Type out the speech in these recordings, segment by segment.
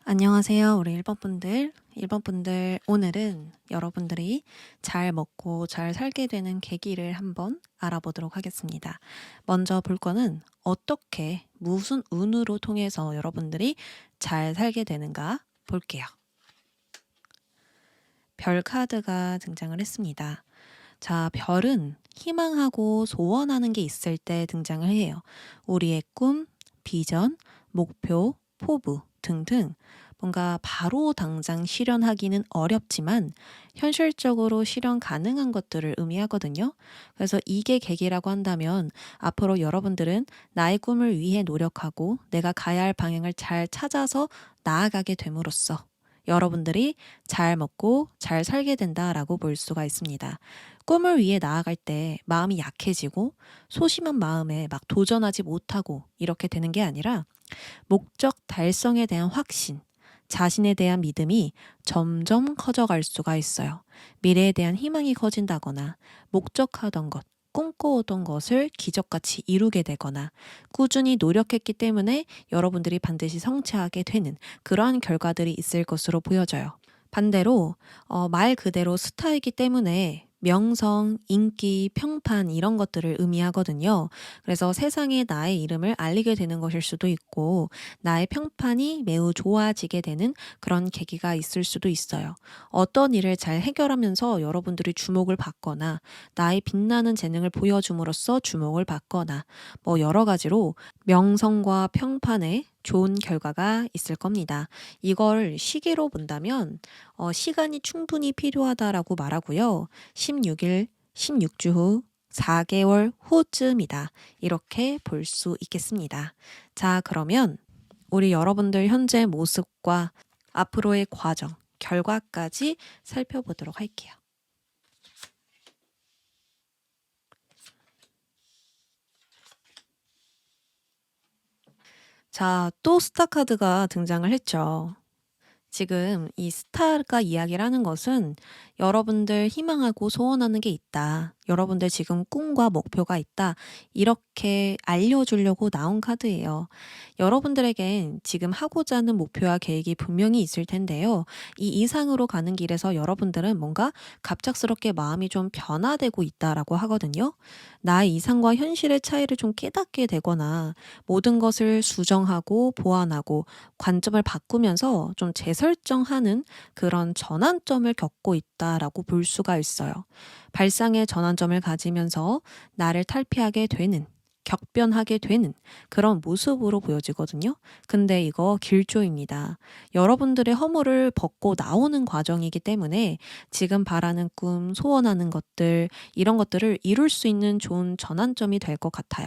안녕하세요. 우리 1번 분들. 1번 분들, 오늘은 여러분들이 잘 먹고 잘 살게 되는 계기를 한번 알아보도록 하겠습니다. 먼저 볼 거는 어떻게, 무슨 운으로 통해서 여러분들이 잘 살게 되는가 볼게요. 별 카드가 등장을 했습니다. 자, 별은 희망하고 소원하는 게 있을 때 등장을 해요. 우리의 꿈, 비전, 목표, 포부 등등 뭔가 바로 당장 실현하기는 어렵지만 현실적으로 실현 가능한 것들을 의미하거든요. 그래서 이게 계기라고 한다면 앞으로 여러분들은 나의 꿈을 위해 노력하고 내가 가야 할 방향을 잘 찾아서 나아가게 됨으로써 여러분들이 잘 먹고 잘 살게 된다라고 볼 수가 있습니다. 꿈을 위해 나아갈 때 마음이 약해지고 소심한 마음에 막 도전하지 못하고 이렇게 되는 게 아니라 목적 달성에 대한 확신, 자신에 대한 믿음이 점점 커져갈 수가 있어요. 미래에 대한 희망이 커진다거나 목적하던 것, 꿈꿔오던 것을 기적같이 이루게 되거나 꾸준히 노력했기 때문에 여러분들이 반드시 성취하게 되는 그러한 결과들이 있을 것으로 보여져요. 반대로 말 그대로 스타이기 때문에 명성, 인기, 평판 이런 것들을 의미하거든요. 그래서 세상에 나의 이름을 알리게 되는 것일 수도 있고 나의 평판이 매우 좋아지게 되는 그런 계기가 있을 수도 있어요. 어떤 일을 잘 해결하면서 여러분들이 주목을 받거나 나의 빛나는 재능을 보여줌으로써 주목을 받거나 뭐 여러 가지로 명성과 평판에 좋은 결과가 있을 겁니다. 이걸 시기로 본다면 시간이 충분히 필요하다라고 말하고요. 16일, 16주 후 4개월 후쯤이다. 이렇게 볼 수 있겠습니다. 자, 그러면 우리 여러분들 현재 모습과 앞으로의 과정, 결과까지 살펴보도록 할게요. 자, 또 스타 카드가 등장을 했죠. 지금 이 스타가 이야기를 하는 것은 여러분들 희망하고 소원하는 게 있다. 여러분들 지금 꿈과 목표가 있다. 이렇게 알려주려고 나온 카드예요. 여러분들에겐 지금 하고자 하는 목표와 계획이 분명히 있을 텐데요. 이 이상으로 가는 길에서 여러분들은 뭔가 갑작스럽게 마음이 좀 변화되고 있다라고 하거든요. 나의 이상과 현실의 차이를 좀 깨닫게 되거나 모든 것을 수정하고 보완하고 관점을 바꾸면서 좀 재설정하는 그런 전환점을 겪고 있다라고 볼 수가 있어요. 발상의 전환점을 가지면서 나를 탈피하게 되는 격변하게 되는 그런 모습으로 보여지거든요. 근데 이거 길조입니다. 여러분들의 허물을 벗고 나오는 과정이기 때문에 지금 바라는 꿈, 소원하는 것들, 이런 것들을 이룰 수 있는 좋은 전환점이 될 것 같아요.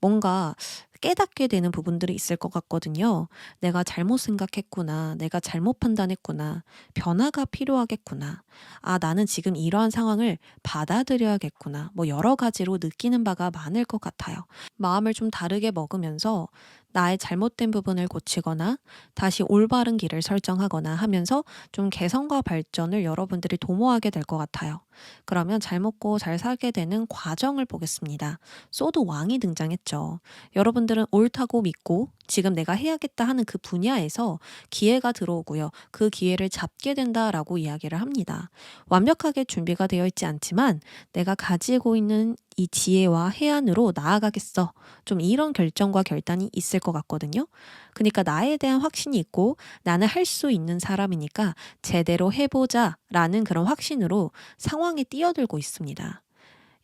뭔가 깨닫게 되는 부분들이 있을 것 같거든요. 내가 잘못 생각했구나. 내가 잘못 판단했구나. 변화가 필요하겠구나. 아, 나는 지금 이러한 상황을 받아들여야겠구나. 뭐 여러 가지로 느끼는 바가 많을 것 같아요. 마음을 좀 다르게 먹으면서 나의 잘못된 부분을 고치거나 다시 올바른 길을 설정하거나 하면서 좀 개선과 발전을 여러분들이 도모하게 될 것 같아요. 그러면 잘 먹고 잘 살게 되는 과정을 보겠습니다. 소드 왕이 등장했죠. 여러분들은 옳다고 믿고 지금 내가 해야겠다 하는 그 분야에서 기회가 들어오고요. 그 기회를 잡게 된다라고 이야기를 합니다. 완벽하게 준비가 되어 있지 않지만 내가 가지고 있는 이 지혜와 해안으로 나아가겠어. 좀 이런 결정과 결단이 있을 것 같거든요. 그러니까 나에 대한 확신이 있고 나는 할 수 있는 사람이니까 제대로 해보자 라는 그런 확신으로 상황에 뛰어들고 있습니다.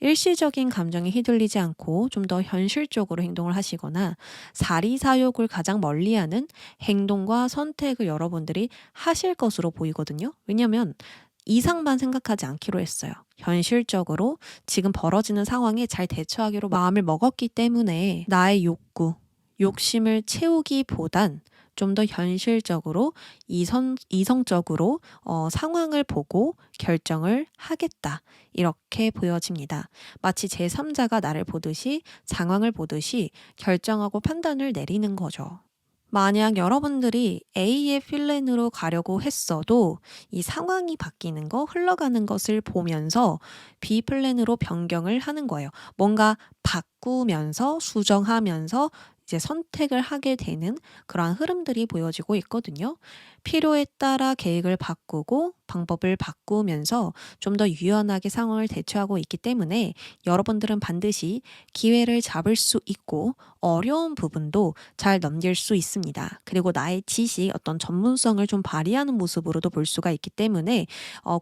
일시적인 감정에 휘둘리지 않고 좀 더 현실적으로 행동을 하시거나 사리사욕을 가장 멀리하는 행동과 선택을 여러분들이 하실 것으로 보이거든요. 왜냐하면 이상만 생각하지 않기로 했어요. 현실적으로 지금 벌어지는 상황에 잘 대처하기로 마음을 먹었기 때문에 나의 욕구, 욕심을 채우기보단 좀 더 현실적으로 이성적으로 상황을 보고 결정을 하겠다. 이렇게 보여집니다. 마치 제3자가 나를 보듯이 상황을 보듯이 결정하고 판단을 내리는 거죠. 만약 여러분들이 A의 필렌으로 가려고 했어도 이 상황이 바뀌는 거, 흘러가는 것을 보면서 B 플랜으로 변경을 하는 거예요. 뭔가 바꾸면서 수정하면서 이제 선택을 하게 되는 그러한 흐름들이 보여지고 있거든요. 필요에 따라 계획을 바꾸고 방법을 바꾸면서 좀 더 유연하게 상황을 대처하고 있기 때문에 여러분들은 반드시 기회를 잡을 수 있고 어려운 부분도 잘 넘길 수 있습니다. 그리고 나의 지식, 어떤 전문성을 좀 발휘하는 모습으로도 볼 수가 있기 때문에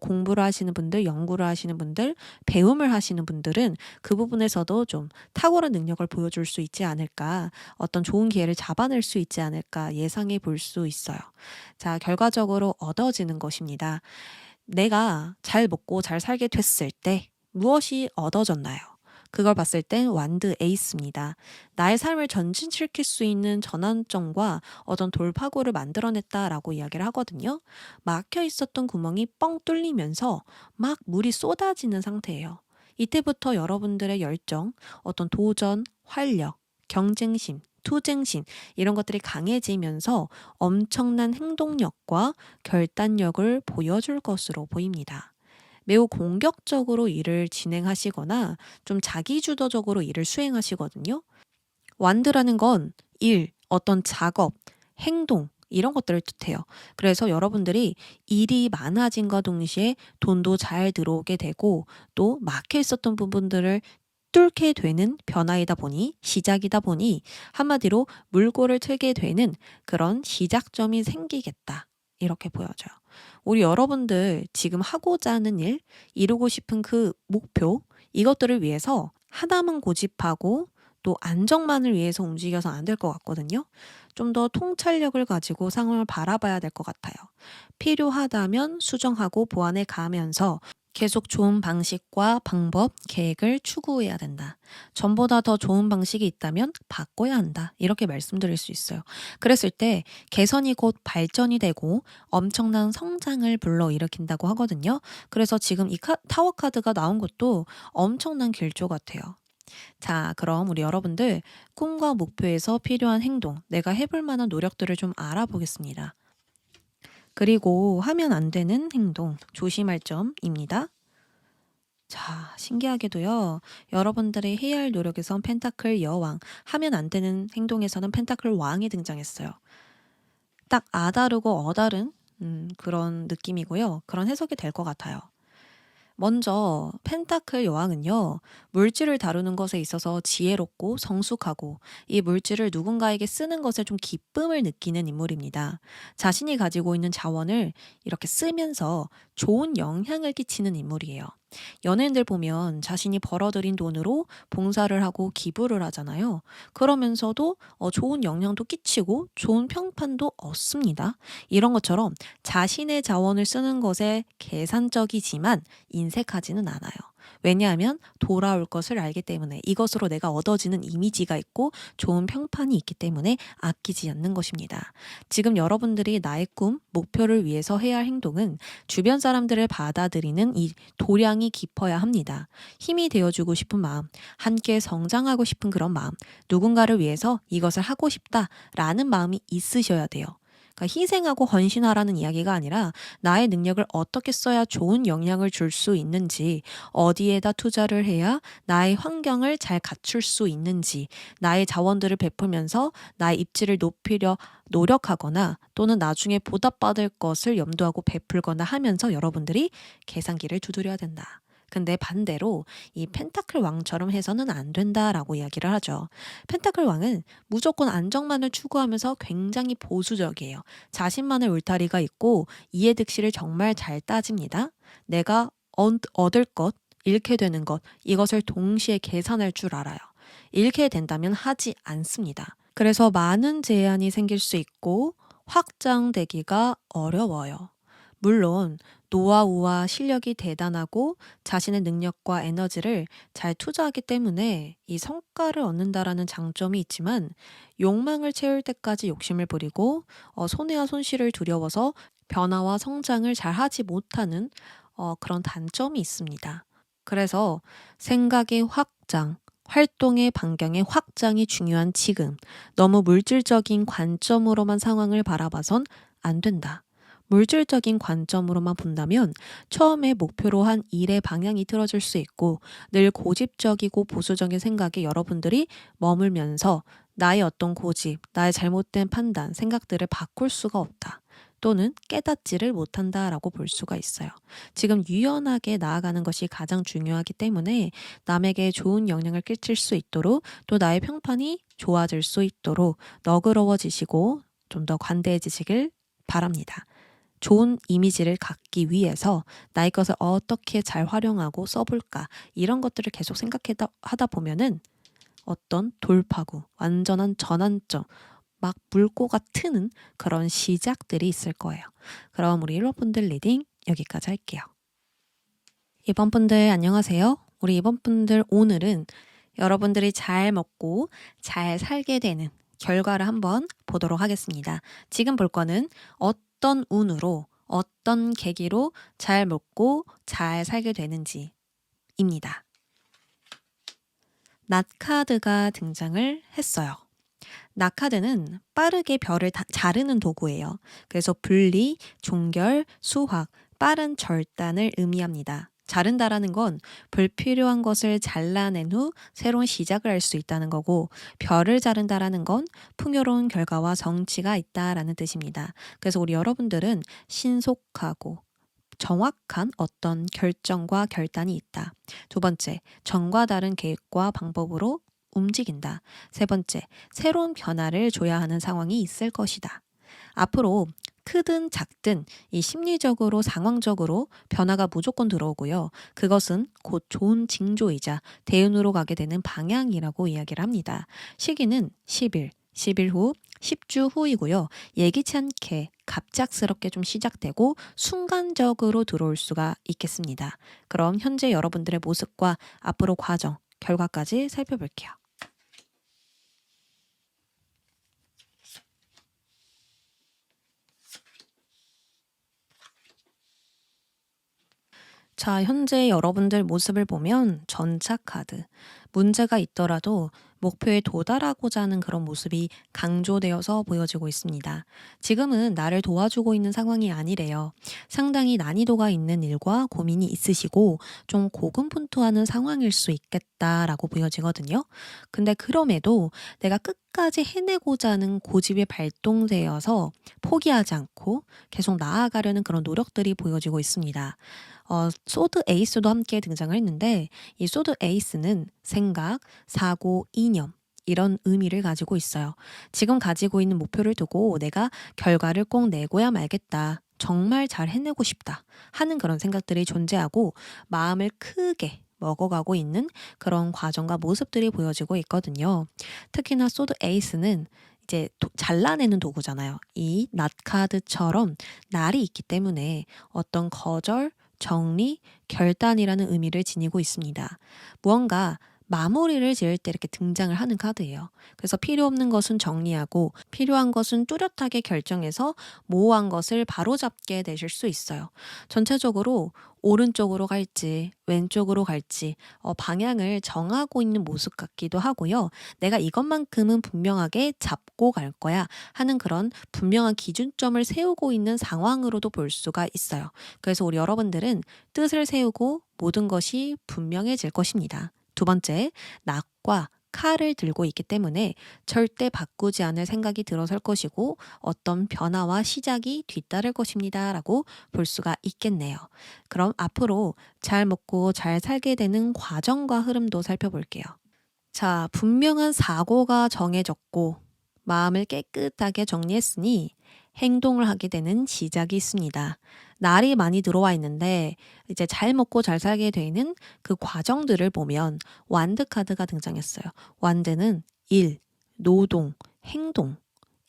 공부를 하시는 분들, 연구를 하시는 분들, 배움을 하시는 분들은 그 부분에서도 좀 탁월한 능력을 보여줄 수 있지 않을까, 어떤 좋은 기회를 잡아낼 수 있지 않을까 예상해 볼 수 있어요. 자, 결과적으로 얻어지는 것입니다. 내가 잘 먹고 잘 살게 됐을 때 무엇이 얻어졌나요? 그걸 봤을 땐 완드 에이스입니다. 나의 삶을 전진시킬 수 있는 전환점과 어떤 돌파구를 만들어냈다라고 이야기를 하거든요. 막혀 있었던 구멍이 뻥 뚫리면서 막 물이 쏟아지는 상태예요. 이때부터 여러분들의 열정, 어떤 도전, 활력, 경쟁심, 투쟁심 이런 것들이 강해지면서 엄청난 행동력과 결단력을 보여줄 것으로 보입니다. 매우 공격적으로 일을 진행하시거나 좀 자기주도적으로 일을 수행하시거든요. 완드라는 건 일, 어떤 작업, 행동 이런 것들을 뜻해요. 그래서 여러분들이 일이 많아진과 동시에 돈도 잘 들어오게 되고 또 막혀 있었던 부분들을 뚫게 되는 변화이다 보니, 시작이다 보니 한마디로 물꼬를 틀게 되는 그런 시작점이 생기겠다. 이렇게 보여져요. 우리 여러분들 지금 하고자 하는 일, 이루고 싶은 그 목표, 이것들을 위해서 하나만 고집하고 또 안정만을 위해서 움직여서 안 될 것 같거든요. 좀 더 통찰력을 가지고 상황을 바라봐야 될 것 같아요. 필요하다면 수정하고 보완해 가면서 계속 좋은 방식과 방법, 계획을 추구해야 된다. 전보다 더 좋은 방식이 있다면 바꿔야 한다. 이렇게 말씀드릴 수 있어요. 그랬을 때 개선이 곧 발전이 되고 엄청난 성장을 불러일으킨다고 하거든요. 그래서 지금 이 타워 카드가 나온 것도 엄청난 길조 같아요. 자, 그럼 우리 여러분들 꿈과 목표에서 필요한 행동, 내가 해볼 만한 노력들을 좀 알아보겠습니다. 그리고 하면 안 되는 행동, 조심할 점입니다. 자, 신기하게도요. 여러분들이 해야 할 노력에선 펜타클 여왕, 하면 안 되는 행동에서는 펜타클 왕이 등장했어요. 딱 아다르고 어다른 그런 느낌이고요. 그런 해석이 될 것 같아요. 먼저 펜타클 여왕은요, 물질을 다루는 것에 있어서 지혜롭고 성숙하고 이 물질을 누군가에게 쓰는 것에 좀 기쁨을 느끼는 인물입니다. 자신이 가지고 있는 자원을 이렇게 쓰면서 좋은 영향을 끼치는 인물이에요. 연예인들 보면 자신이 벌어들인 돈으로 봉사를 하고 기부를 하잖아요. 그러면서도 좋은 영향도 끼치고 좋은 평판도 얻습니다. 이런 것처럼 자신의 자원을 쓰는 것에 계산적이지만 인색하지는 않아요. 왜냐하면 돌아올 것을 알기 때문에, 이것으로 내가 얻어지는 이미지가 있고 좋은 평판이 있기 때문에 아끼지 않는 것입니다. 지금 여러분들이 나의 꿈, 목표를 위해서 해야 할 행동은 주변 사람들을 받아들이는 이 도량이 깊어야 합니다. 힘이 되어주고 싶은 마음, 함께 성장하고 싶은 그런 마음, 누군가를 위해서 이것을 하고 싶다라는 마음이 있으셔야 돼요. 그러니까 희생하고 헌신하라는 이야기가 아니라 나의 능력을 어떻게 써야 좋은 영향을 줄 수 있는지, 어디에다 투자를 해야 나의 환경을 잘 갖출 수 있는지, 나의 자원들을 베풀면서 나의 입지를 높이려 노력하거나 또는 나중에 보답받을 것을 염두하고 베풀거나 하면서 여러분들이 계산기를 두드려야 된다. 근데 반대로 이 펜타클 왕처럼 해서는 안 된다라고 이야기를 하죠. 펜타클 왕은 무조건 안정만을 추구하면서 굉장히 보수적이에요. 자신만의 울타리가 있고 이해득실을 정말 잘 따집니다. 내가 얻을 것, 잃게 되는 것, 이것을 동시에 계산할 줄 알아요. 잃게 된다면 하지 않습니다. 그래서 많은 제한이 생길 수 있고 확장되기가 어려워요. 물론 노하우와 실력이 대단하고 자신의 능력과 에너지를 잘 투자하기 때문에 이 성과를 얻는다라는 장점이 있지만, 욕망을 채울 때까지 욕심을 부리고 손해와 손실을 두려워서 변화와 성장을 잘 하지 못하는 그런 단점이 있습니다. 그래서 생각의 확장, 활동의 반경의 확장이 중요한 지금, 너무 물질적인 관점으로만 상황을 바라봐선 안 된다. 물질적인 관점으로만 본다면 처음에 목표로 한 일의 방향이 틀어질 수 있고 늘 고집적이고 보수적인 생각에 여러분들이 머물면서 나의 어떤 고집, 나의 잘못된 판단, 생각들을 바꿀 수가 없다. 또는 깨닫지를 못한다라고 볼 수가 있어요. 지금 유연하게 나아가는 것이 가장 중요하기 때문에 남에게 좋은 영향을 끼칠 수 있도록 또 나의 평판이 좋아질 수 있도록 너그러워지시고 좀 더 관대해지시길 바랍니다. 좋은 이미지를 갖기 위해서 나의 것을 어떻게 잘 활용하고 써볼까 이런 것들을 계속 생각하다 보면은 어떤 돌파구, 완전한 전환점, 막 물꼬가 트는 그런 시작들이 있을 거예요. 그럼 우리 1번 분들 리딩 여기까지 할게요. 2번 분들 안녕하세요. 우리 2번 분들 오늘은 여러분들이 잘 먹고 잘 살게 되는 결과를 한번 보도록 하겠습니다. 지금 볼 거는 어떤 운으로 어떤 계기로 잘 먹고 잘 살게 되는지입니다. 낫 카드가 등장을 했어요. 낫 카드는 빠르게 별을 자르는 도구예요. 그래서 분리, 종결, 수확, 빠른 절단을 의미합니다. 자른다라는 건 불필요한 것을 잘라낸 후 새로운 시작을 할 수 있다는 거고, 별을 자른다라는 건 풍요로운 결과와 성취가 있다라는 뜻입니다. 그래서 우리 여러분들은 신속하고 정확한 어떤 결정과 결단이 있다. 두 번째, 전과 다른 계획과 방법으로 움직인다. 세 번째, 새로운 변화를 줘야 하는 상황이 있을 것이다. 앞으로 크든 작든 이 심리적으로 상황적으로 변화가 무조건 들어오고요. 그것은 곧 좋은 징조이자 대운으로 가게 되는 방향이라고 이야기를 합니다. 시기는 10일, 10일 후, 10주 후이고요. 예기치 않게 갑작스럽게 좀 시작되고 순간적으로 들어올 수가 있겠습니다. 그럼 현재 여러분들의 모습과 앞으로 과정, 결과까지 살펴볼게요. 자, 현재 여러분들 모습을 보면 전차 카드. 문제가 있더라도 목표에 도달하고자 하는 그런 모습이 강조되어서 보여지고 있습니다. 지금은 나를 도와주고 있는 상황이 아니래요. 상당히 난이도가 있는 일과 고민이 있으시고 좀 고군분투하는 상황일 수 있겠다라고 보여지거든요. 근데 그럼에도 내가 끝까지 해내고자 하는 고집이 발동되어서 포기하지 않고 계속 나아가려는 그런 노력들이 보여지고 있습니다. 소드 에이스도 함께 등장을 했는데 이 소드 에이스는 생각, 사고, 이념 이런 의미를 가지고 있어요. 지금 가지고 있는 목표를 두고 내가 결과를 꼭 내고야 말겠다. 정말 잘 해내고 싶다 하는 그런 생각들이 존재하고 마음을 크게 먹어가고 있는 그런 과정과 모습들이 보여지고 있거든요. 특히나 소드 에이스는 이제 잘라내는 도구잖아요. 이 낫 카드처럼 날이 있기 때문에 어떤 거절, 정리, 결단이라는 의미를 지니고 있습니다. 무언가 마무리를 지을 때 이렇게 등장을 하는 카드예요. 그래서 필요 없는 것은 정리하고 필요한 것은 뚜렷하게 결정해서 모호한 것을 바로잡게 되실 수 있어요. 전체적으로 오른쪽으로 갈지 왼쪽으로 갈지 방향을 정하고 있는 모습 같기도 하고요. 내가 이것만큼은 분명하게 잡고 갈 거야 하는 그런 분명한 기준점을 세우고 있는 상황으로도 볼 수가 있어요. 그래서 우리 여러분들은 뜻을 세우고 모든 것이 분명해질 것입니다. 두 번째, 낙과 칼을 들고 있기 때문에 절대 바꾸지 않을 생각이 들어설 것이고 어떤 변화와 시작이 뒤따를 것입니다. 라고 볼 수가 있겠네요. 그럼 앞으로 잘 먹고 잘 살게 되는 과정과 흐름도 살펴볼게요. 자, 분명한 사고가 정해졌고 마음을 깨끗하게 정리했으니 행동을 하게 되는 시작이 있습니다. 날이 많이 들어와 있는데 이제 잘 먹고 잘 살게 되는 그 과정들을 보면 완드 카드가 등장했어요. 완드는 일, 노동, 행동,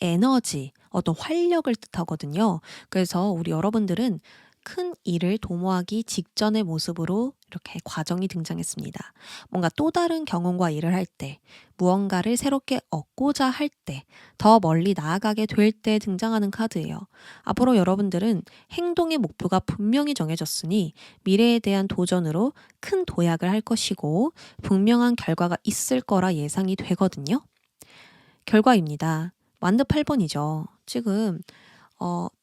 에너지, 어떤 활력을 뜻하거든요. 그래서 우리 여러분들은 큰 일을 도모하기 직전의 모습으로 이렇게 과정이 등장했습니다. 뭔가 또 다른 경험과 일을 할 때, 무언가를 새롭게 얻고자 할 때, 더 멀리 나아가게 될 때 등장하는 카드예요. 앞으로 여러분들은 행동의 목표가 분명히 정해졌으니 미래에 대한 도전으로 큰 도약을 할 것이고 분명한 결과가 있을 거라 예상이 되거든요. 결과입니다. 완드 8번이죠. 지금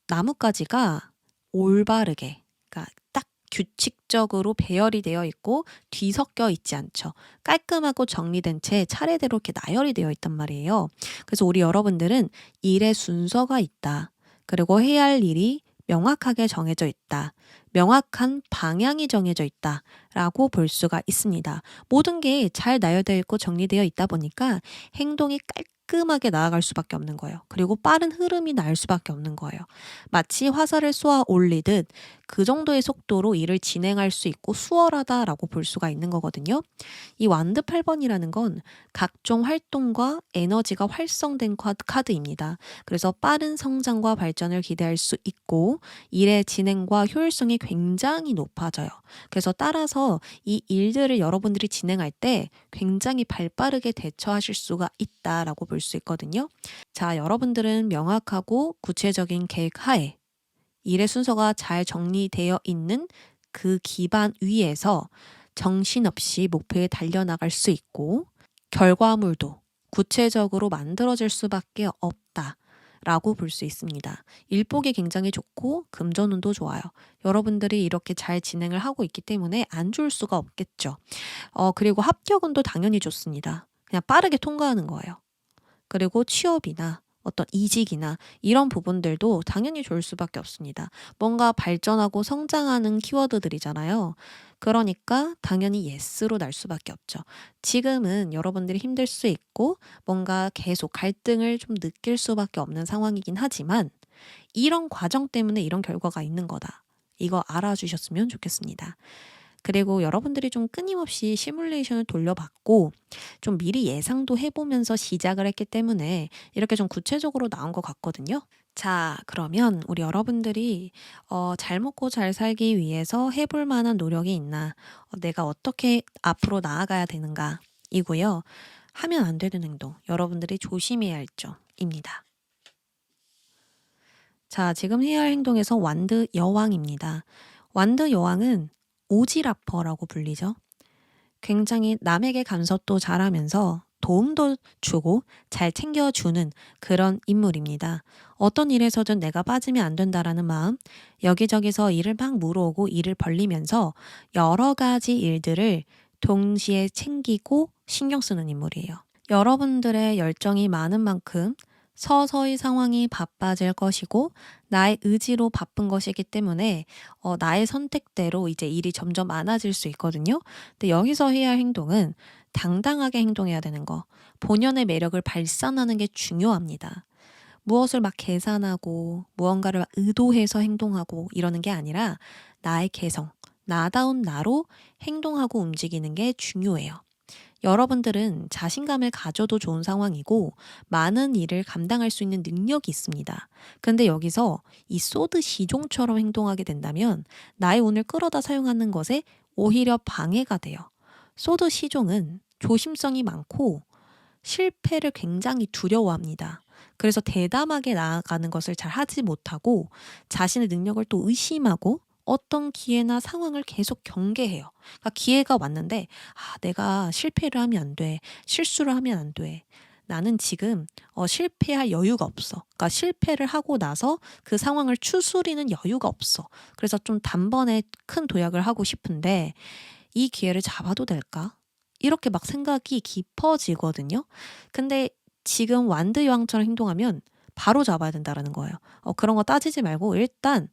나뭇가지가 올바르게, 그러니까 딱 규칙적으로 배열이 되어 있고 뒤섞여 있지 않죠. 깔끔하고 정리된 채 차례대로 이렇게 나열이 되어 있단 말이에요. 그래서 우리 여러분들은 일의 순서가 있다. 그리고 해야 할 일이 명확하게 정해져 있다. 명확한 방향이 정해져 있다. 라고 볼 수가 있습니다. 모든 게 잘 나열되어 있고 정리되어 있다 보니까 행동이 깔끔하게 나아갈 수밖에 없는 거예요. 그리고 빠른 흐름이 날 수밖에 없는 거예요. 마치 화살을 쏘아 올리듯 그 정도의 속도로 일을 진행할 수 있고 수월하다라고 볼 수가 있는 거거든요. 이 완드 8번이라는 건 각종 활동과 에너지가 활성된 카드입니다. 그래서 빠른 성장과 발전을 기대할 수 있고 일의 진행과 효율성이 굉장히 높아져요. 그래서 따라서 이 일들을 여러분들이 진행할 때 굉장히 발빠르게 대처하실 수가 있다라고 볼 수 있거든요. 자, 여러분들은 명확하고 구체적인 계획 하에 일의 순서가 잘 정리되어 있는 그 기반 위에서 정신없이 목표에 달려나갈 수 있고 결과물도 구체적으로 만들어질 수밖에 없다라고 볼 수 있습니다. 일복이 굉장히 좋고 금전운도 좋아요. 여러분들이 이렇게 잘 진행을 하고 있기 때문에 안 좋을 수가 없겠죠. 그리고 합격운도 당연히 좋습니다. 그냥 빠르게 통과하는 거예요. 그리고 취업이나 어떤 이직이나 이런 부분들도 당연히 좋을 수밖에 없습니다. 뭔가 발전하고 성장하는 키워드들이잖아요. 그러니까 당연히 예스로 날 수밖에 없죠. 지금은 여러분들이 힘들 수 있고 뭔가 계속 갈등을 좀 느낄 수밖에 없는 상황이긴 하지만 이런 과정 때문에 이런 결과가 있는 거다. 이거 알아주셨으면 좋겠습니다. 그리고 여러분들이 좀 끊임없이 시뮬레이션을 돌려봤고 좀 미리 예상도 해보면서 시작을 했기 때문에 이렇게 좀 구체적으로 나온 것 같거든요. 자, 그러면 우리 여러분들이 잘 먹고 잘 살기 위해서 해볼 만한 노력이 있나? 내가 어떻게 앞으로 나아가야 되는가? 이고요. 하면 안 되는 행동, 여러분들이 조심해야 할 점입니다. 자, 지금 해야 할 행동에서 완드 여왕입니다. 완드 여왕은 오지라퍼라고 불리죠. 굉장히 남에게 간섭도 잘하면서 도움도 주고 잘 챙겨주는 그런 인물입니다. 어떤 일에서든 내가 빠지면 안 된다라는 마음, 여기저기서 일을 막 물어오고 일을 벌리면서 여러 가지 일들을 동시에 챙기고 신경 쓰는 인물이에요. 여러분들의 열정이 많은 만큼 서서히 상황이 바빠질 것이고 나의 의지로 바쁜 것이기 때문에 나의 선택대로 이제 일이 점점 많아질 수 있거든요. 근데 여기서 해야 할 행동은 당당하게 행동해야 되는 거. 본연의 매력을 발산하는 게 중요합니다. 무엇을 막 계산하고 무언가를 막 의도해서 행동하고 이러는 게 아니라 나의 개성, 나다운 나로 행동하고 움직이는 게 중요해요. 여러분들은 자신감을 가져도 좋은 상황이고 많은 일을 감당할 수 있는 능력이 있습니다. 근데 여기서 이 소드 시종처럼 행동하게 된다면 나의 운을 끌어다 사용하는 것에 오히려 방해가 돼요. 소드 시종은 조심성이 많고 실패를 굉장히 두려워합니다. 그래서 대담하게 나아가는 것을 잘 하지 못하고 자신의 능력을 또 의심하고 어떤 기회나 상황을 계속 경계해요. 그러니까 기회가 왔는데 내가 실패를 하면 안 돼. 실수를 하면 안 돼. 나는 지금 실패할 여유가 없어. 그러니까 실패를 하고 나서 그 상황을 추스리는 여유가 없어. 그래서 좀 단번에 큰 도약을 하고 싶은데 이 기회를 잡아도 될까? 이렇게 막 생각이 깊어지거든요. 근데 지금 완드 여왕처럼 행동하면 바로 잡아야 된다라는 거예요. 그런 거 따지지 말고 일단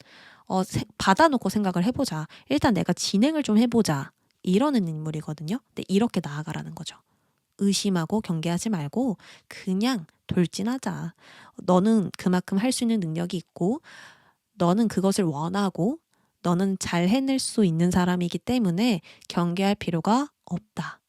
받아놓고 생각을 해보자. 일단 내가 진행을 좀 해보자. 이러는 인물이거든요. 근데 이렇게 나아가라는 거죠. 의심하고 경계하지 말고 그냥 돌진하자. 너는 그만큼 할 수 있는 능력이 있고 너는 그것을 원하고 너는 잘 해낼 수 있는 사람이기 때문에 경계할 필요가 없다.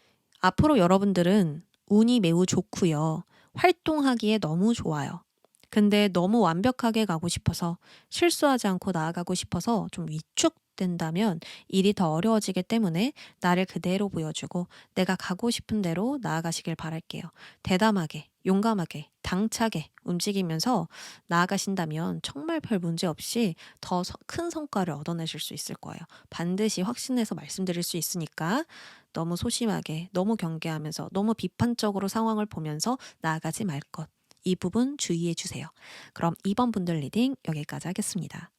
앞으로 여러분들은 운이 매우 좋고요. 활동하기에 너무 좋아요. 근데 너무 완벽하게 가고 싶어서 실수하지 않고 나아가고 싶어서 좀 위축된다면 일이 더 어려워지기 때문에 나를 그대로 보여주고 내가 가고 싶은 대로 나아가시길 바랄게요. 대담하게, 용감하게, 당차게 움직이면서 나아가신다면 정말 별 문제 없이 더 큰 성과를 얻어내실 수 있을 거예요. 반드시 확신해서 말씀드릴 수 있으니까 너무 소심하게, 너무 경계하면서, 너무 비판적으로 상황을 보면서 나아가지 말 것. 이 부분 주의해 주세요. 그럼 2번 분들 리딩 여기까지 하겠습니다.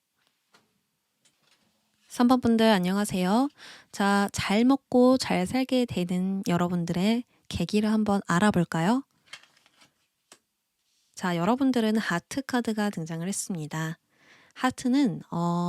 3번 분들 안녕하세요. 자, 잘 먹고 잘 살게 되는 여러분들의 계기를 한번 알아볼까요? 자, 여러분들은 하트 카드가 등장을 했습니다. 하트는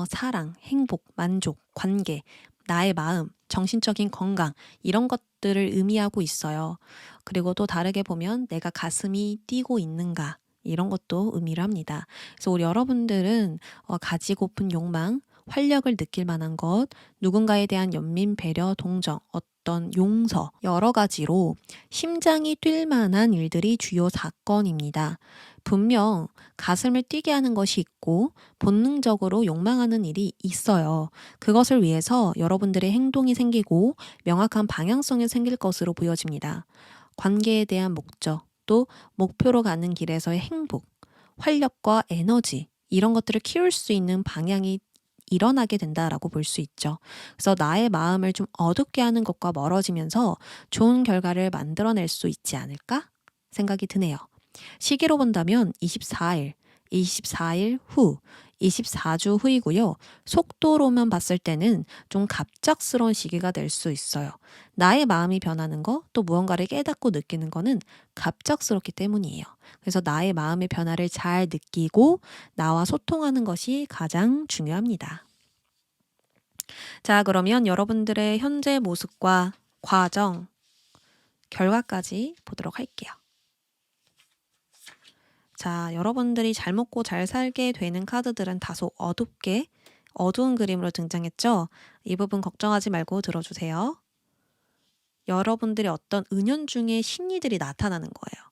사랑, 행복, 만족, 관계, 나의 마음, 정신적인 건강 이런 것들을 의미하고 있어요. 그리고 또 다르게 보면 내가 가슴이 뛰고 있는가 이런 것도 의미를 합니다. 그래서 우리 여러분들은 가지고픈 욕망, 활력을 느낄 만한 것, 누군가에 대한 연민, 배려, 동정, 어떤 용서 여러 가지로 심장이 뛸 만한 일들이 주요 사건입니다. 분명 가슴을 뛰게 하는 것이 있고 본능적으로 욕망하는 일이 있어요. 그것을 위해서 여러분들의 행동이 생기고 명확한 방향성이 생길 것으로 보여집니다. 관계에 대한 목적, 또 목표로 가는 길에서의 행복, 활력과 에너지, 이런 것들을 키울 수 있는 방향이 일어나게 된다라고 볼 수 있죠. 그래서 나의 마음을 좀 어둡게 하는 것과 멀어지면서 좋은 결과를 만들어낼 수 있지 않을까 생각이 드네요. 시기로 본다면 24일 후, 24주 후이고요. 속도로만 봤을 때는 좀 갑작스러운 시기가 될 수 있어요. 나의 마음이 변하는 거, 또 무언가를 깨닫고 느끼는 거는 갑작스럽기 때문이에요. 그래서 나의 마음의 변화를 잘 느끼고 나와 소통하는 것이 가장 중요합니다. 자, 그러면 여러분들의 현재 모습과 과정, 결과까지 보도록 할게요. 자, 여러분들이 잘 먹고 잘 살게 되는 카드들은 다소 어둡게 어두운 그림으로 등장했죠? 이 부분 걱정하지 말고 들어주세요. 여러분들의 어떤 은연중에 심리들이 나타나는 거예요.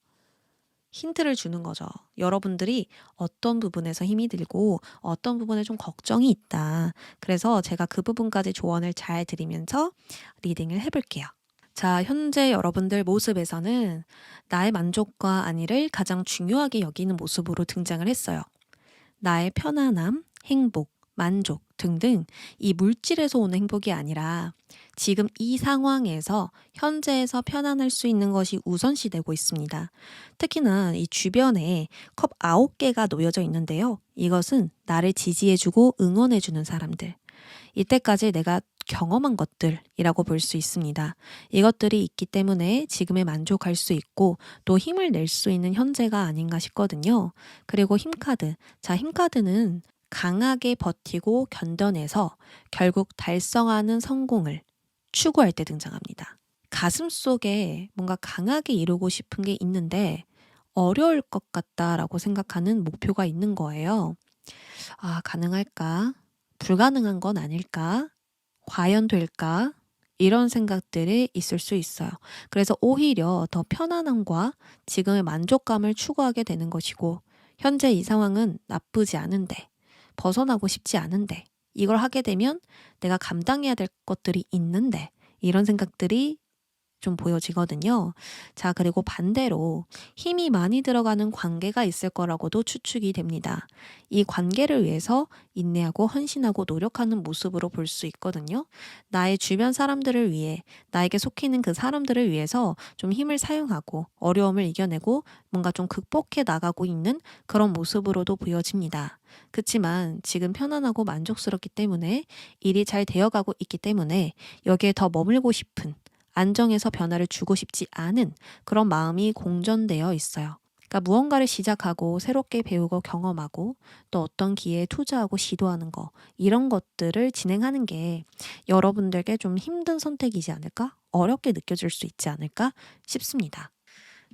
힌트를 주는 거죠. 여러분들이 어떤 부분에서 힘이 들고 어떤 부분에 좀 걱정이 있다. 그래서 제가 그 부분까지 조언을 잘 드리면서 리딩을 해볼게요. 자, 현재 여러분들 모습에서는 나의 만족과 안위를 가장 중요하게 여기는 모습으로 등장을 했어요. 나의 편안함, 행복, 만족 등등 이 물질에서 오는 행복이 아니라 지금 이 상황에서 현재에서 편안할 수 있는 것이 우선시되고 있습니다. 특히나 이 주변에 컵 9개가 놓여져 있는데요. 이것은 나를 지지해주고 응원해주는 사람들. 이때까지 내가 경험한 것들이라고 볼 수 있습니다. 이것들이 있기 때문에 지금에 만족할 수 있고 또 힘을 낼 수 있는 현재가 아닌가 싶거든요. 그리고 힘카드. 자, 힘카드는 강하게 버티고 견뎌내서 결국 달성하는 성공을 추구할 때 등장합니다. 가슴 속에 뭔가 강하게 이루고 싶은 게 있는데 어려울 것 같다라고 생각하는 목표가 있는 거예요. 아, 가능할까? 불가능한 건 아닐까? 과연 될까? 이런 생각들이 있을 수 있어요. 그래서 오히려 더 편안함과 지금의 만족감을 추구하게 되는 것이고, 현재 이 상황은 나쁘지 않은데, 벗어나고 싶지 않은데, 이걸 하게 되면 내가 감당해야 될 것들이 있는데, 이런 생각들이 좀 보여지거든요. 자, 그리고 반대로 힘이 많이 들어가는 관계가 있을 거라고도 추측이 됩니다. 이 관계를 위해서 인내하고 헌신하고 노력하는 모습으로 볼 수 있거든요. 나의 주변 사람들을 위해, 나에게 속해 있는 그 사람들을 위해서 좀 힘을 사용하고 어려움을 이겨내고 뭔가 좀 극복해 나가고 있는 그런 모습으로도 보여집니다. 그치만 지금 편안하고 만족스럽기 때문에 일이 잘 되어가고 있기 때문에 여기에 더 머물고 싶은 안정해서 변화를 주고 싶지 않은 그런 마음이 공존되어 있어요. 그러니까 무언가를 시작하고 새롭게 배우고 경험하고 또 어떤 기회에 투자하고 시도하는 거 이런 것들을 진행하는 게 여러분들께 좀 힘든 선택이지 않을까? 어렵게 느껴질 수 있지 않을까 싶습니다.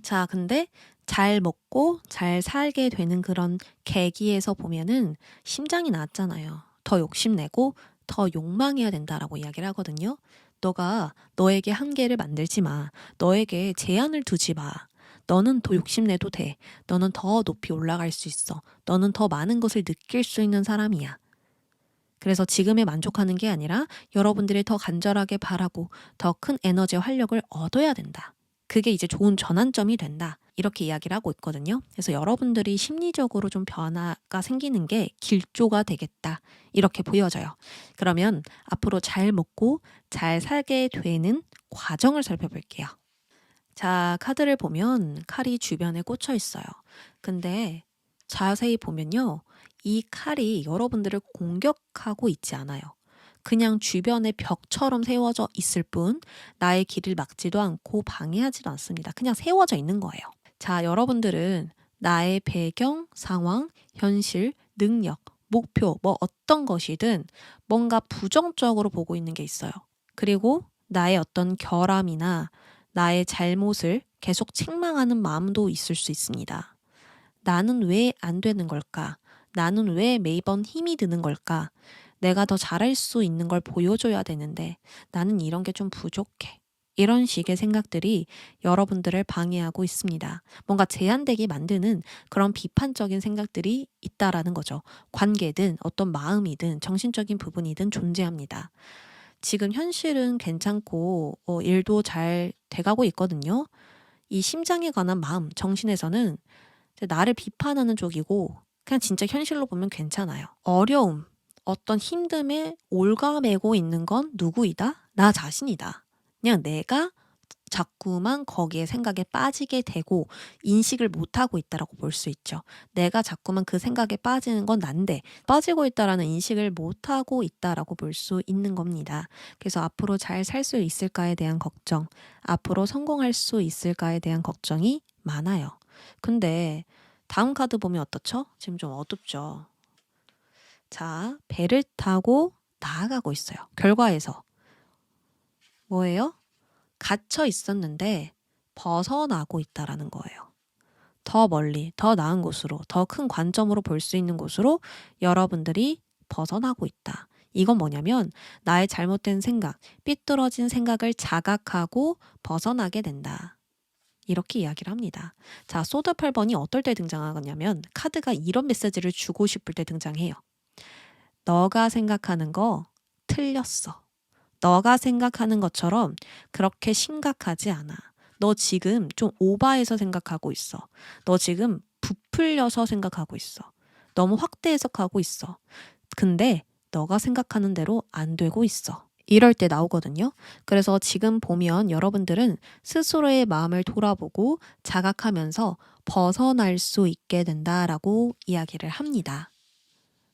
자, 근데 잘 먹고 잘 살게 되는 그런 계기에서 보면은 심장이 났잖아요. 더 욕심내고 더 욕망해야 된다라고 이야기를 하거든요. 너가 너에게 한계를 만들지 마. 너에게 제한을 두지 마. 너는 더 욕심내도 돼. 너는 더 높이 올라갈 수 있어. 너는 더 많은 것을 느낄 수 있는 사람이야. 그래서 지금에 만족하는 게 아니라 여러분들이 더 간절하게 바라고 더 큰 에너지와 활력을 얻어야 된다. 그게 이제 좋은 전환점이 된다. 이렇게 이야기를 하고 있거든요. 그래서 여러분들이 심리적으로 좀 변화가 생기는 게 길조가 되겠다. 이렇게 보여져요. 그러면 앞으로 잘 먹고 잘 살게 되는 과정을 살펴볼게요. 자, 카드를 보면 칼이 주변에 꽂혀 있어요. 근데 자세히 보면요. 이 칼이 여러분들을 공격하고 있지 않아요. 그냥 주변에 벽처럼 세워져 있을 뿐 나의 길을 막지도 않고 방해하지도 않습니다. 그냥 세워져 있는 거예요. 자, 여러분들은 나의 배경, 상황, 현실, 능력, 목표, 뭐 어떤 것이든 뭔가 부정적으로 보고 있는 게 있어요. 그리고 나의 어떤 결함이나 나의 잘못을 계속 책망하는 마음도 있을 수 있습니다. 나는 왜 안 되는 걸까? 나는 왜 매번 힘이 드는 걸까? 내가 더 잘할 수 있는 걸 보여줘야 되는데 나는 이런 게 좀 부족해. 이런 식의 생각들이 여러분들을 방해하고 있습니다. 뭔가 제한되게 만드는 그런 비판적인 생각들이 있다라는 거죠. 관계든 어떤 마음이든 정신적인 부분이든 존재합니다. 지금 현실은 괜찮고 일도 잘 돼가고 있거든요. 이 심장에 관한 마음, 정신에서는 이제 나를 비판하는 쪽이고 그냥 진짜 현실로 보면 괜찮아요. 어려움, 어떤 힘듦에 올가매고 있는 건 누구이다? 나 자신이다. 그냥 내가 자꾸만 거기에 생각에 빠지게 되고 인식을 못하고 있다라고 볼 수 있죠. 내가 자꾸만 그 생각에 빠지는 건 난데 빠지고 있다라는 인식을 못하고 있다라고 볼 수 있는 겁니다. 그래서 앞으로 잘 살 수 있을까에 대한 걱정, 앞으로 성공할 수 있을까에 대한 걱정이 많아요. 근데 다음 카드 보면 어떻죠? 지금 좀 어둡죠. 자, 배를 타고 나아가고 있어요. 결과에서 뭐예요? 갇혀 있었는데 벗어나고 있다라는 거예요. 더 멀리, 더 나은 곳으로, 더 큰 관점으로 볼 수 있는 곳으로 여러분들이 벗어나고 있다. 이건 뭐냐면 나의 잘못된 생각, 삐뚤어진 생각을 자각하고 벗어나게 된다. 이렇게 이야기를 합니다. 자, 소드 8번이 어떨 때 등장하냐면 카드가 이런 메시지를 주고 싶을 때 등장해요. 너가 생각하는 거 틀렸어. 너가 생각하는 것처럼 그렇게 심각하지 않아. 너 지금 좀 오바해서 생각하고 있어. 너 지금 부풀려서 생각하고 있어. 너무 확대 해석하고 있어. 근데 너가 생각하는 대로 안 되고 있어. 이럴 때 나오거든요. 그래서 지금 보면 여러분들은 스스로의 마음을 돌아보고 자각하면서 벗어날 수 있게 된다라고 이야기를 합니다.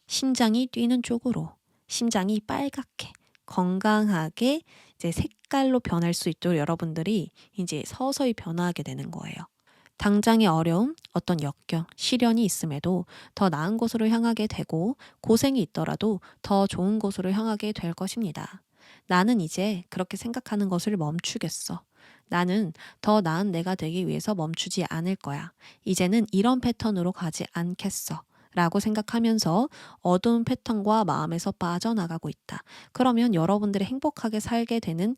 심장이 뛰는 쪽으로, 심장이 빨갛게, 건강하게 이제 색깔로 변할 수 있도록 여러분들이 이제 서서히 변화하게 되는 거예요. 당장의 어려움, 어떤 역경, 시련이 있음에도 더 나은 곳으로 향하게 되고 고생이 있더라도 더 좋은 곳으로 향하게 될 것입니다. 나는 이제 그렇게 생각하는 것을 멈추겠어. 나는 더 나은 내가 되기 위해서 멈추지 않을 거야. 이제는 이런 패턴으로 가지 않겠어. 라고 생각하면서 어두운 패턴과 마음에서 빠져나가고 있다. 그러면 여러분들이 행복하게 살게 되는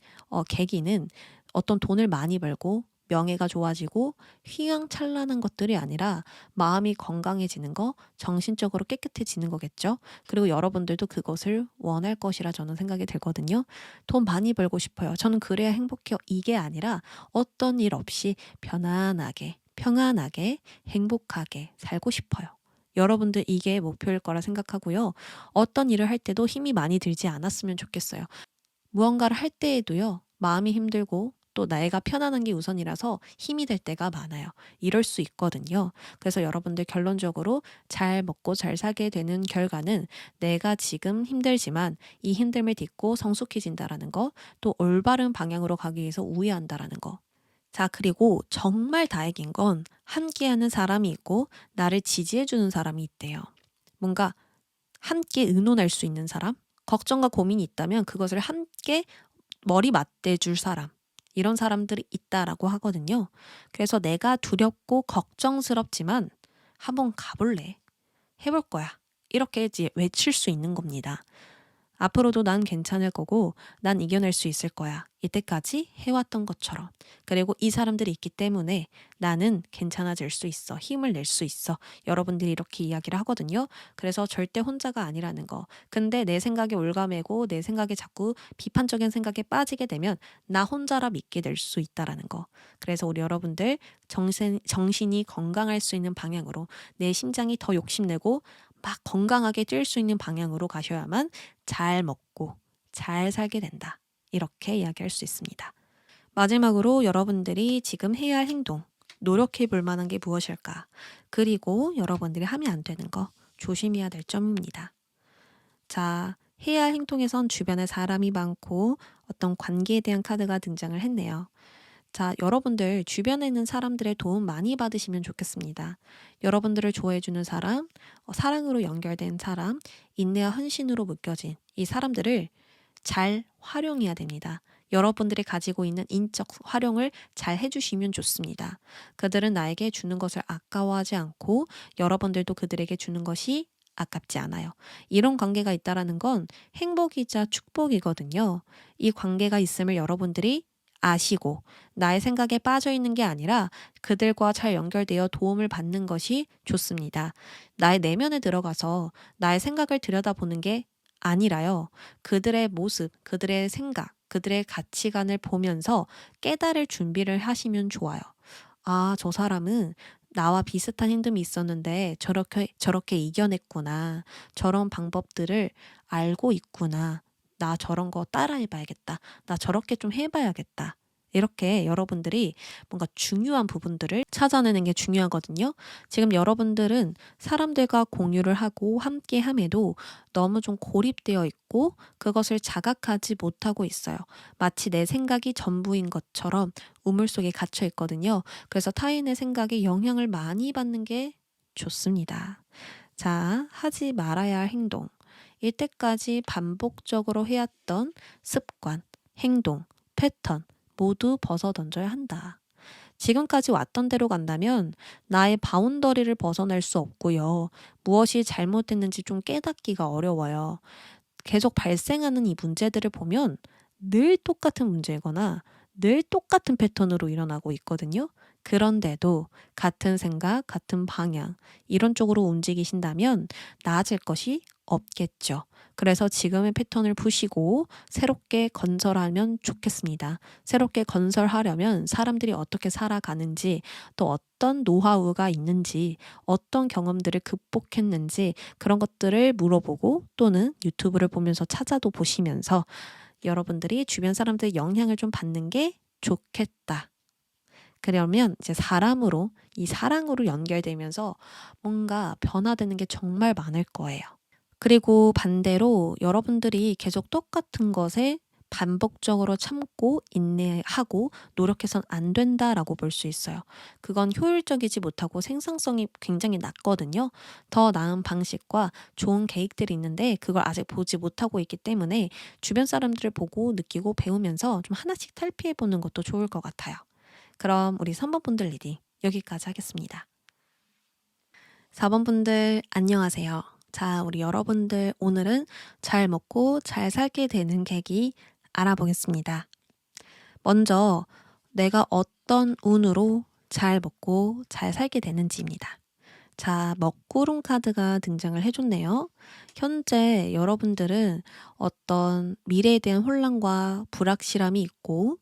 계기는 어떤 돈을 많이 벌고 명예가 좋아지고 휘황찬란한 것들이 아니라 마음이 건강해지는 거, 정신적으로 깨끗해지는 거겠죠. 그리고 여러분들도 그것을 원할 것이라 저는 생각이 들거든요. 돈 많이 벌고 싶어요. 저는 그래야 행복해요. 이게 아니라 어떤 일 없이 편안하게, 평안하게, 행복하게 살고 싶어요. 여러분들 이게 목표일 거라 생각하고요. 어떤 일을 할 때도 힘이 많이 들지 않았으면 좋겠어요. 무언가를 할 때에도요, 마음이 힘들고 또 내가 편안한 게 우선이라서 힘이 될 때가 많아요. 이럴 수 있거든요. 그래서 여러분들 결론적으로 잘 먹고 잘 살게 되는 결과는 내가 지금 힘들지만 이 힘듦을 딛고 성숙해진다라는 거, 또 올바른 방향으로 가기 위해서 우회한다라는 거. 자, 그리고 정말 다행인 건 함께하는 사람이 있고 나를 지지해주는 사람이 있대요. 뭔가 함께 의논할 수 있는 사람? 걱정과 고민이 있다면 그것을 함께 머리 맞대줄 사람. 이런 사람들이 있다라고 하거든요. 그래서 내가 두렵고 걱정스럽지만 한번 가볼래? 해볼 거야. 이렇게 이제 외칠 수 있는 겁니다. 앞으로도 난 괜찮을 거고 난 이겨낼 수 있을 거야. 이때까지 해왔던 것처럼. 그리고 이 사람들이 있기 때문에 나는 괜찮아질 수 있어. 힘을 낼 수 있어. 여러분들이 이렇게 이야기를 하거든요. 그래서 절대 혼자가 아니라는 거. 근데 내 생각에 올가매고 내 생각에 자꾸 비판적인 생각에 빠지게 되면 나 혼자라 믿게 될 수 있다라는 거. 그래서 우리 여러분들 정신이 건강할 수 있는 방향으로 내 심장이 더 욕심내고 막 건강하게 뛸 수 있는 방향으로 가셔야만 잘 먹고 잘 살게 된다. 이렇게 이야기할 수 있습니다. 마지막으로 여러분들이 지금 해야 할 행동, 노력해 볼 만한 게 무엇일까? 그리고 여러분들이 하면 안 되는 거, 조심해야 될 점입니다. 자, 해야 할 행동에선 주변에 사람이 많고 어떤 관계에 대한 카드가 등장을 했네요. 자, 여러분들 주변에 있는 사람들의 도움 많이 받으시면 좋겠습니다. 여러분들을 좋아해주는 사람, 사랑으로 연결된 사람, 인내와 헌신으로 묶여진 이 사람들을 잘 활용해야 됩니다. 여러분들이 가지고 있는 인적 활용을 잘 해주시면 좋습니다. 그들은 나에게 주는 것을 아까워하지 않고 여러분들도 그들에게 주는 것이 아깝지 않아요. 이런 관계가 있다라는 건 행복이자 축복이거든요. 이 관계가 있음을 여러분들이 아시고 나의 생각에 빠져 있는 게 아니라 그들과 잘 연결되어 도움을 받는 것이 좋습니다. 나의 내면에 들어가서 나의 생각을 들여다보는 게 아니라요. 그들의 모습, 그들의 생각, 그들의 가치관을 보면서 깨달을 준비를 하시면 좋아요. 아, 저 사람은 나와 비슷한 힘듦이 있었는데 저렇게 이겨냈구나. 저런 방법들을 알고 있구나. 나 저런 거 따라해봐야겠다. 나 저렇게 좀 해봐야겠다. 이렇게 여러분들이 뭔가 중요한 부분들을 찾아내는 게 중요하거든요. 지금 여러분들은 사람들과 공유를 하고 함께 함에도 너무 좀 고립되어 있고 그것을 자각하지 못하고 있어요. 마치 내 생각이 전부인 것처럼 우물 속에 갇혀 있거든요. 그래서 타인의 생각에 영향을 많이 받는 게 좋습니다. 자, 하지 말아야 할 행동. 이때까지 반복적으로 해왔던 습관, 행동, 패턴 모두 벗어 던져야 한다. 지금까지 왔던 대로 간다면 나의 바운더리를 벗어날 수 없고요. 무엇이 잘못됐는지 좀 깨닫기가 어려워요. 계속 발생하는 이 문제들을 보면 늘 똑같은 문제거나 늘 똑같은 패턴으로 일어나고 있거든요. 그런데도 같은 생각, 같은 방향, 이런 쪽으로 움직이신다면 나아질 것이 없겠죠. 그래서 지금의 패턴을 푸시고 새롭게 건설하면 좋겠습니다. 새롭게 건설하려면 사람들이 어떻게 살아가는지, 또 어떤 노하우가 있는지, 어떤 경험들을 극복했는지 그런 것들을 물어보고 또는 유튜브를 보면서 찾아도 보시면서 여러분들이 주변 사람들의 영향을 좀 받는 게 좋겠다. 그러면 이제 사람으로, 이 사랑으로 연결되면서 뭔가 변화되는 게 정말 많을 거예요. 그리고 반대로 여러분들이 계속 똑같은 것에 반복적으로 참고 인내하고 노력해선 안 된다라고 볼 수 있어요. 그건 효율적이지 못하고 생산성이 굉장히 낮거든요. 더 나은 방식과 좋은 계획들이 있는데 그걸 아직 보지 못하고 있기 때문에 주변 사람들을 보고 느끼고 배우면서 좀 하나씩 탈피해 보는 것도 좋을 것 같아요. 그럼 우리 3번 분들 리딩 여기까지 하겠습니다. 4번 분들 안녕하세요. 자, 우리 여러분들 오늘은 잘 먹고 잘 살게 되는 계기 알아보겠습니다. 먼저 내가 어떤 운으로 잘 먹고 잘 살게 되는지입니다. 자, 먹구름 카드가 등장을 해줬네요. 현재 여러분들은 어떤 미래에 대한 혼란과 불확실함이 있고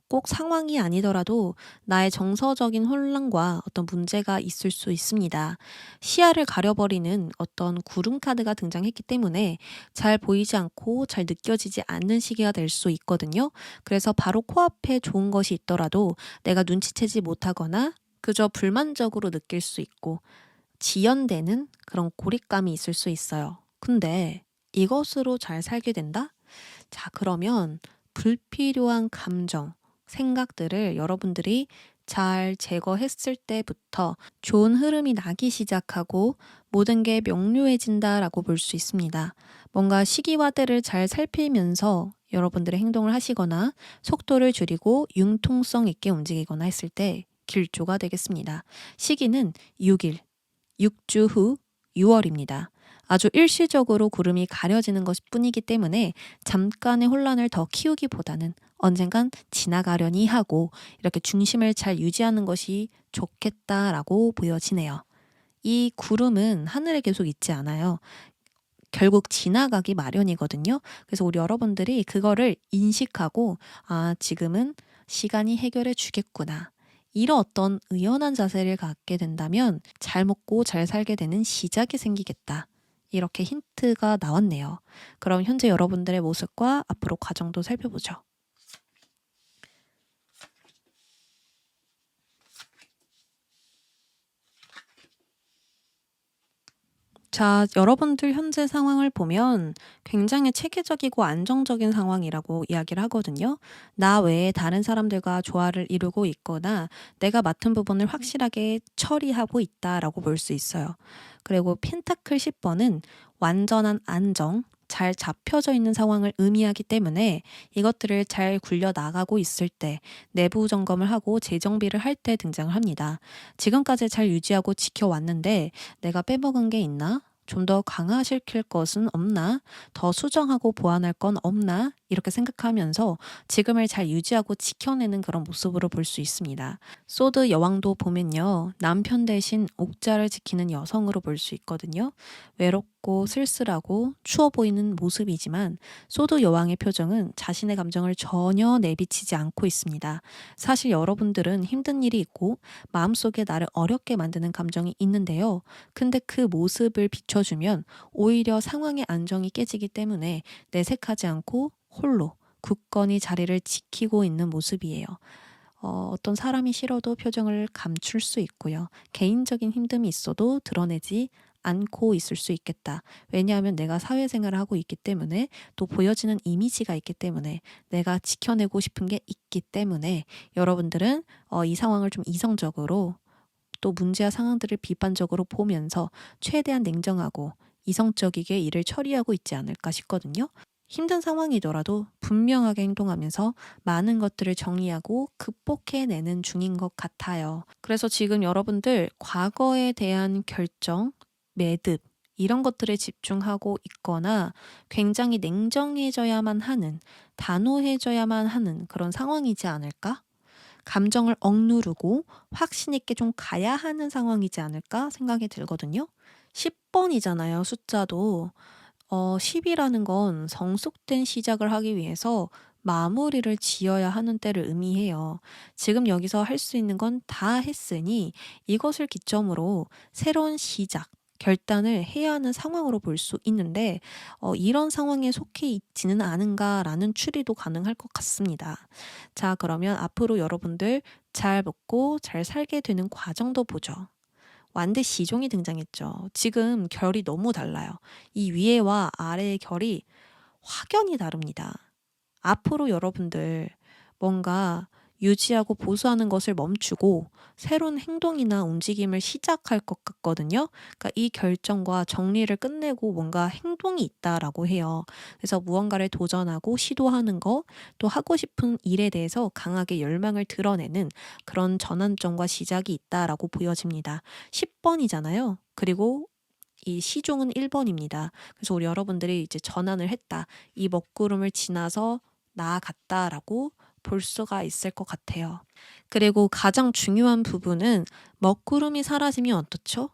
꼭 상황이 아니더라도 나의 정서적인 혼란과 어떤 문제가 있을 수 있습니다. 시야를 가려버리는 어떤 구름 카드가 등장했기 때문에 잘 보이지 않고 잘 느껴지지 않는 시기가 될 수 있거든요. 그래서 바로 코앞에 좋은 것이 있더라도 내가 눈치채지 못하거나 그저 불만족으로 느낄 수 있고 지연되는 그런 고립감이 있을 수 있어요. 근데 이것으로 잘 살게 된다? 자, 그러면 불필요한 감정, 생각들을 여러분들이 잘 제거했을 때부터 좋은 흐름이 나기 시작하고 모든 게 명료해진다라고 볼 수 있습니다. 뭔가 시기와 때를 잘 살피면서 여러분들의 행동을 하시거나 속도를 줄이고 융통성 있게 움직이거나 했을 때 길조가 되겠습니다. 시기는 6일, 6주 후 6월입니다. 아주 일시적으로 구름이 가려지는 것 뿐이기 때문에 잠깐의 혼란을 더 키우기보다는 언젠간 지나가려니 하고 이렇게 중심을 잘 유지하는 것이 좋겠다라고 보여지네요. 이 구름은 하늘에 계속 있지 않아요. 결국 지나가기 마련이거든요. 그래서 우리 여러분들이 그거를 인식하고 아, 지금은 시간이 해결해 주겠구나. 이런 어떤 의연한 자세를 갖게 된다면 잘 먹고 잘 살게 되는 시작이 생기겠다. 이렇게 힌트가 나왔네요. 그럼 현재 여러분들의 모습과 앞으로 과정도 살펴보죠. 자, 여러분들 현재 상황을 보면 굉장히 체계적이고 안정적인 상황이라고 이야기를 하거든요. 나 외에 다른 사람들과 조화를 이루고 있거나 내가 맡은 부분을 확실하게 처리하고 있다라고 볼 수 있어요. 그리고 펜타클 10번은 완전한 안정, 잘 잡혀져 있는 상황을 의미하기 때문에 이것들을 잘 굴려 나가고 있을 때 내부 점검을 하고 재정비를 할 때 등장을 합니다. 지금까지 잘 유지하고 지켜왔는데 내가 빼먹은 게 있나? 좀 더 강화시킬 것은 없나? 더 수정하고 보완할 건 없나? 이렇게 생각하면서 지금을 잘 유지하고 지켜내는 그런 모습으로 볼 수 있습니다. 소드 여왕도 보면요. 남편 대신 옥자를 지키는 여성으로 볼 수 있거든요. 외롭고 쓸쓸하고 추워 보이는 모습이지만 소드 여왕의 표정은 자신의 감정을 전혀 내비치지 않고 있습니다. 사실 여러분들은 힘든 일이 있고 마음속에 나를 어렵게 만드는 감정이 있는데요. 근데 그 모습을 비춰주면 오히려 상황의 안정이 깨지기 때문에 내색하지 않고 홀로 굳건히 자리를 지키고 있는 모습이에요. 어떤 사람이 싫어도 표정을 감출 수 있고요. 개인적인 힘듦이 있어도 드러내지 않고 있을 수 있겠다. 왜냐하면 내가 사회생활을 하고 있기 때문에 또 보여지는 이미지가 있기 때문에 내가 지켜내고 싶은 게 있기 때문에 여러분들은 이 상황을 좀 이성적으로 또 문제와 상황들을 비판적으로 보면서 최대한 냉정하고 이성적이게 일을 처리하고 있지 않을까 싶거든요. 힘든 상황이더라도 분명하게 행동하면서 많은 것들을 정리하고 극복해내는 중인 것 같아요. 그래서 지금 여러분들 과거에 대한 결정, 매듭, 이런 것들에 집중하고 있거나 굉장히 냉정해져야만 하는, 단호해져야만 하는 그런 상황이지 않을까? 감정을 억누르고 확신 있게 좀 가야 하는 상황이지 않을까 생각이 들거든요. 10번이잖아요, 숫자도. 10이라는 건 성숙된 시작을 하기 위해서 마무리를 지어야 하는 때를 의미해요. 지금 여기서 할 수 있는 건 다 했으니 이것을 기점으로 새로운 시작, 결단을 해야 하는 상황으로 볼 수 있는데 이런 상황에 속해 있지는 않은가라는 추리도 가능할 것 같습니다. 자, 그러면 앞으로 여러분들 잘 먹고 잘 살게 되는 과정도 보죠. 완대 시종이 등장했죠. 지금 결이 너무 달라요. 이 위에와 아래의 결이 확연히 다릅니다. 앞으로 여러분들 뭔가 유지하고 보수하는 것을 멈추고 새로운 행동이나 움직임을 시작할 것 같거든요. 그러니까 이 결정과 정리를 끝내고 뭔가 행동이 있다라고 해요. 그래서 무언가를 도전하고 시도하는 거, 또 하고 싶은 일에 대해서 강하게 열망을 드러내는 그런 전환점과 시작이 있다라고 보여집니다. 10번이잖아요. 그리고 이 시종은 1번입니다. 그래서 우리 여러분들이 이제 전환을 했다. 이 먹구름을 지나서 나아갔다라고 볼 수가 있을 것 같아요. 그리고 가장 중요한 부분은 먹구름이 사라지면 어떻죠?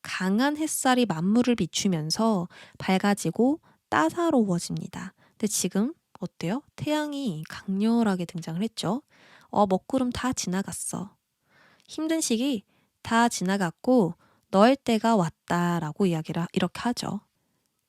강한 햇살이 만물을 비추면서 밝아지고 따사로워집니다. 근데 지금 어때요? 태양이 강렬하게 등장을 했죠. 먹구름 다 지나갔어. 힘든 시기 다 지나갔고 너의 때가 왔다라고 이야기를 이렇게 하죠.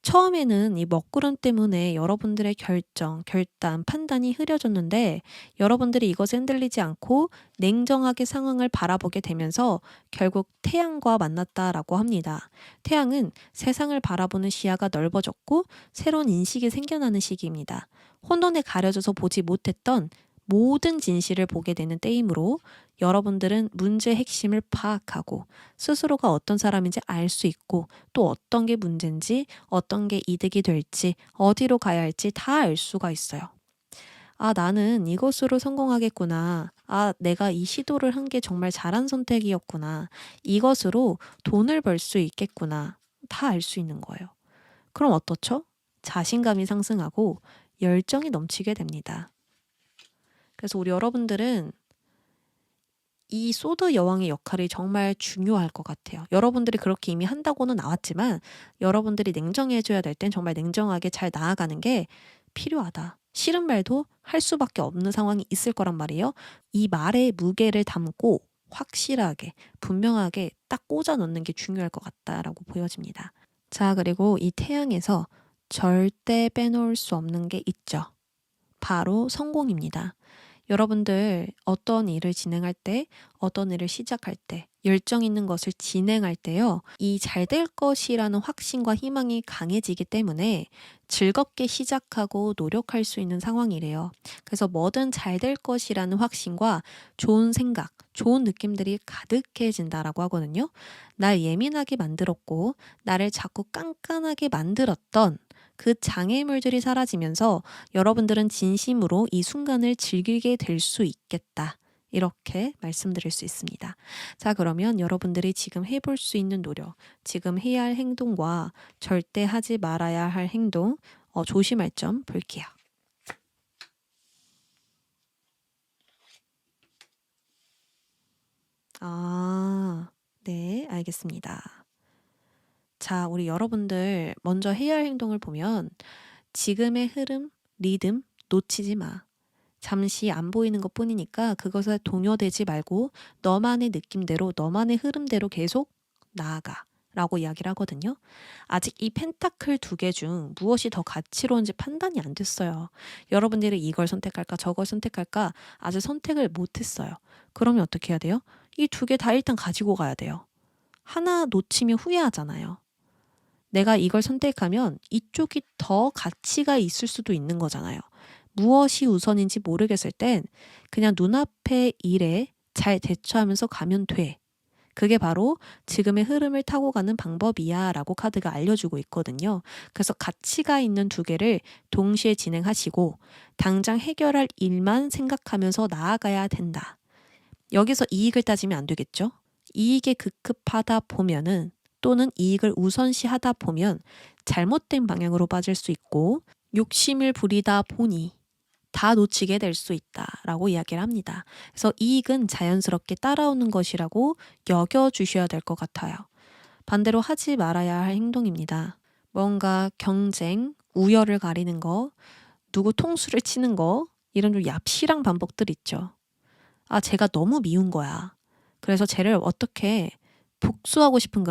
처음에는 이 먹구름 때문에 여러분들의 결정, 결단, 판단이 흐려졌는데 여러분들이 이것에 흔들리지 않고 냉정하게 상황을 바라보게 되면서 결국 태양과 만났다라고 합니다. 태양은 세상을 바라보는 시야가 넓어졌고 새로운 인식이 생겨나는 시기입니다. 혼돈에 가려져서 보지 못했던 모든 진실을 보게 되는 때이므로 여러분들은 문제의 핵심을 파악하고 스스로가 어떤 사람인지 알 수 있고 또 어떤 게 문제인지 어떤 게 이득이 될지 어디로 가야 할지 다 알 수가 있어요. 아, 나는 이것으로 성공하겠구나. 아, 내가 이 시도를 한 게 정말 잘한 선택이었구나. 이것으로 돈을 벌 수 있겠구나. 다 알 수 있는 거예요. 그럼 어떻죠? 자신감이 상승하고 열정이 넘치게 됩니다. 그래서 우리 여러분들은 이 소드 여왕의 역할이 정말 중요할 것 같아요. 여러분들이 그렇게 이미 한다고는 나왔지만 여러분들이 냉정해져야 될 땐 정말 냉정하게 잘 나아가는 게 필요하다. 싫은 말도 할 수밖에 없는 상황이 있을 거란 말이에요. 이 말의 무게를 담고 확실하게 분명하게 딱 꽂아 넣는 게 중요할 것 같다라고 보여집니다. 자, 그리고 이 태양에서 절대 빼놓을 수 없는 게 있죠. 바로 성공입니다. 여러분들 어떤 일을 진행할 때, 어떤 일을 시작할 때 열정 있는 것을 진행할 때요. 이 잘 될 것이라는 확신과 희망이 강해지기 때문에 즐겁게 시작하고 노력할 수 있는 상황이래요. 그래서 뭐든 잘 될 것이라는 확신과 좋은 생각, 좋은 느낌들이 가득해진다라고 하거든요. 날 예민하게 만들었고 나를 자꾸 깐깐하게 만들었던 그 장애물들이 사라지면서 여러분들은 진심으로 이 순간을 즐기게 될 수 있겠다. 이렇게 말씀드릴 수 있습니다. 자, 그러면 여러분들이 지금 해볼 수 있는 노력, 지금 해야 할 행동과 절대 하지 말아야 할 행동, 조심할 점 볼게요. 네, 알겠습니다. 자, 우리 여러분들 먼저 해야 할 행동을 보면 지금의 흐름, 리듬 놓치지 마. 잠시 안 보이는 것 뿐이니까 그것에 동요되지 말고 너만의 느낌대로, 너만의 흐름대로 계속 나아가. 라고 이야기를 하거든요. 아직 이 펜타클 2개 중 무엇이 더 가치로운지 판단이 안 됐어요. 여러분들이 이걸 선택할까 저걸 선택할까 아직 선택을 못 했어요. 그러면 어떻게 해야 돼요? 이 2개 다 일단 가지고 가야 돼요. 하나 놓치면 후회하잖아요. 내가 이걸 선택하면 이쪽이 더 가치가 있을 수도 있는 거잖아요. 무엇이 우선인지 모르겠을 땐 그냥 눈앞의 일에 잘 대처하면서 가면 돼. 그게 바로 지금의 흐름을 타고 가는 방법이야 라고 카드가 알려주고 있거든요. 그래서 가치가 있는 2개를 동시에 진행하시고 당장 해결할 일만 생각하면서 나아가야 된다. 여기서 이익을 따지면 안 되겠죠? 이익에 급급하다 보면은 또는 이익을 우선시하다 보면 잘못된 방향으로 빠질 수 있고 욕심을 부리다 보니 다 놓치게 될 수 있다라고 이야기를 합니다. 그래서 이익은 자연스럽게 따라오는 것이라고 여겨주셔야 될 것 같아요. 반대로 하지 말아야 할 행동입니다. 뭔가 경쟁, 우열을 가리는 거, 누구 통수를 치는 거 이런 좀 얍실한 반복들 있죠. 제가 너무 미운 거야. 그래서 쟤를 어떻게 복수하고 싶은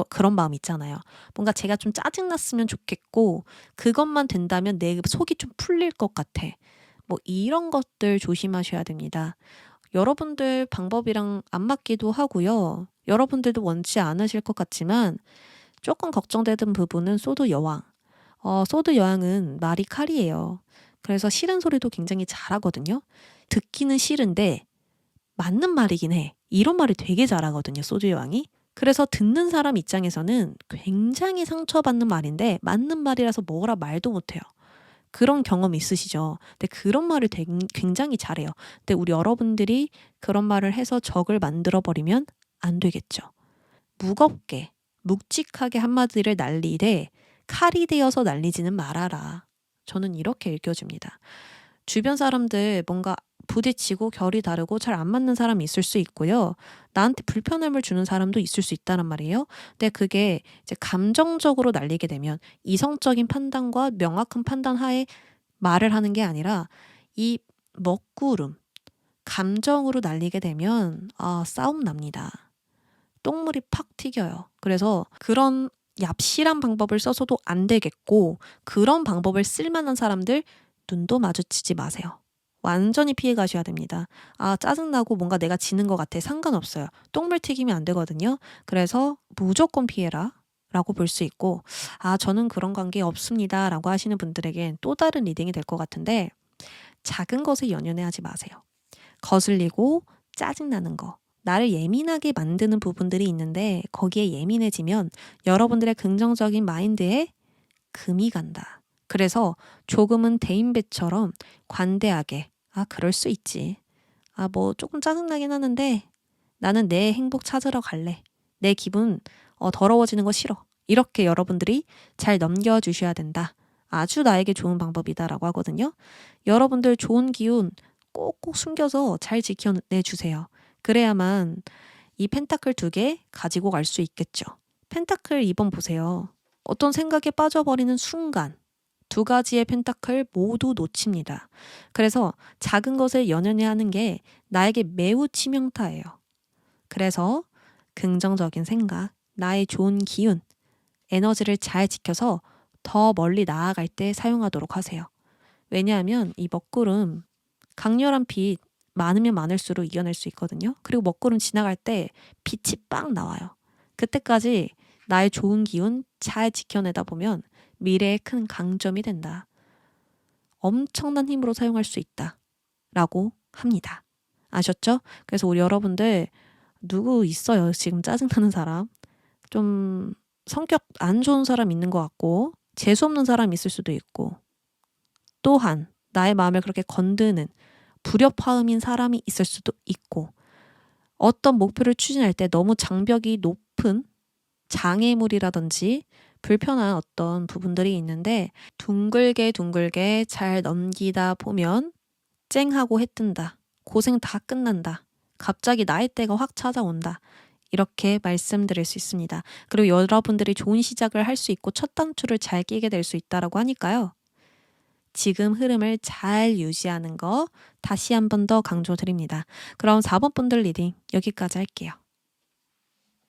그런 마음 있잖아요. 뭔가 제가 좀 짜증났으면 좋겠고 그것만 된다면 내 속이 좀 풀릴 것 같아. 뭐 이런 것들 조심하셔야 됩니다. 여러분들 방법이랑 안 맞기도 하고요. 여러분들도 원치 않으실 것 같지만 조금 걱정되던 부분은 소드 여왕. 소드 여왕은 말이 칼이에요. 그래서 싫은 소리도 굉장히 잘하거든요. 듣기는 싫은데 맞는 말이긴 해. 이런 말을 되게 잘하거든요, 소드 여왕이. 그래서 듣는 사람 입장에서는 굉장히 상처받는 말인데 맞는 말이라서 뭐라 말도 못해요. 그런 경험 있으시죠? 근데 그런 말을 굉장히 잘해요. 근데 우리 여러분들이 그런 말을 해서 적을 만들어버리면 안 되겠죠. 무겁게, 묵직하게 한마디를 날리되 칼이 되어서 날리지는 말아라. 저는 이렇게 읽혀집니다. 주변 사람들 뭔가 부딪히고 결이 다르고 잘 안 맞는 사람이 있을 수 있고요. 나한테 불편함을 주는 사람도 있을 수 있다란 말이에요. 근데 그게 이제 감정적으로 날리게 되면 이성적인 판단과 명확한 판단 하에 말을 하는 게 아니라 이 먹구름, 감정으로 날리게 되면 싸움 납니다. 똥물이 팍 튀겨요. 그래서 그런 얍실한 방법을 써서도 안 되겠고 그런 방법을 쓸 만한 사람들 눈도 마주치지 마세요. 완전히 피해 가셔야 됩니다. 짜증나고 뭔가 내가 지는 것 같아. 상관없어요. 똥물 튀기면 안 되거든요. 그래서 무조건 피해라. 라고 볼 수 있고 저는 그런 관계 없습니다. 라고 하시는 분들에겐 또 다른 리딩이 될 것 같은데 작은 것에 연연해하지 마세요. 거슬리고 짜증나는 거. 나를 예민하게 만드는 부분들이 있는데 거기에 예민해지면 여러분들의 긍정적인 마인드에 금이 간다. 그래서 조금은 대인배처럼 관대하게 그럴 수 있지. 뭐 조금 짜증나긴 하는데 나는 내 행복 찾으러 갈래. 내 기분 더러워지는 거 싫어. 이렇게 여러분들이 잘 넘겨주셔야 된다. 아주 나에게 좋은 방법이다라고 하거든요. 여러분들 좋은 기운 꼭꼭 숨겨서 잘 지켜내주세요. 그래야만 이 펜타클 2개 가지고 갈 수 있겠죠. 펜타클 2번 보세요. 어떤 생각에 빠져버리는 순간 2가지의 펜타클 모두 놓칩니다. 그래서 작은 것을 연연해 하는 게 나에게 매우 치명타예요. 그래서 긍정적인 생각, 나의 좋은 기운, 에너지를 잘 지켜서 더 멀리 나아갈 때 사용하도록 하세요. 왜냐하면 이 먹구름, 강렬한 빛, 많으면 많을수록 이겨낼 수 있거든요. 그리고 먹구름 지나갈 때 빛이 빵 나와요. 그때까지 나의 좋은 기운 잘 지켜내다 보면 미래의 큰 강점이 된다. 엄청난 힘으로 사용할 수 있다. 라고 합니다. 아셨죠? 그래서 우리 여러분들 누구 있어요? 지금 짜증나는 사람. 좀 성격 안 좋은 사람 있는 것 같고 재수없는 사람 있을 수도 있고 또한 나의 마음을 그렇게 건드는 불협화음인 사람이 있을 수도 있고 어떤 목표를 추진할 때 너무 장벽이 높은 장애물이라든지 불편한 어떤 부분들이 있는데 둥글게 잘 넘기다 보면 쨍하고 해 뜬다. 고생 다 끝난다. 갑자기 나의 때가 확 찾아온다. 이렇게 말씀드릴 수 있습니다. 그리고 여러분들이 좋은 시작을 할 수 있고 첫 단추를 잘 끼게 될 수 있다라고 하니까요. 지금 흐름을 잘 유지하는 거 다시 한 번 더 강조드립니다. 그럼 4번 분들 리딩 여기까지 할게요.